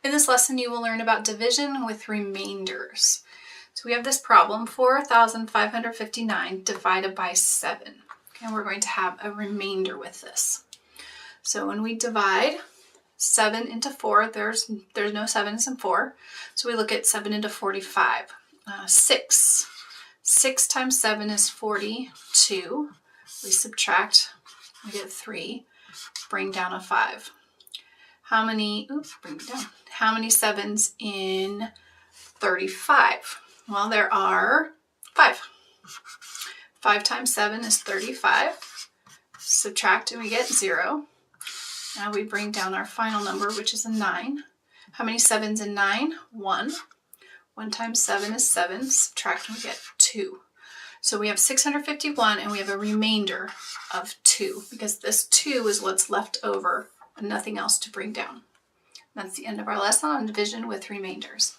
In this lesson, you will learn about division with remainders. So we have this problem, 4,559 divided by 7. And we're going to have a remainder with this. So when we divide 7 into 4, there's no 7s in 4. So we look at 7 into 45. 6. 6 times 7 is 42. We subtract, we get 3. Bring down a 5. How many 7s in 35? Well, there are 5. 5 times 7 is 35. Subtract and we get 0. Now we bring down our final number, which is a 9. How many 7s in 9? 1. 1 times 7 is 7. Subtract and we get 2. So we have 651 and we have a remainder of 2 because this 2 is what's left over and nothing else to bring down. That's the end of our lesson on division with remainders.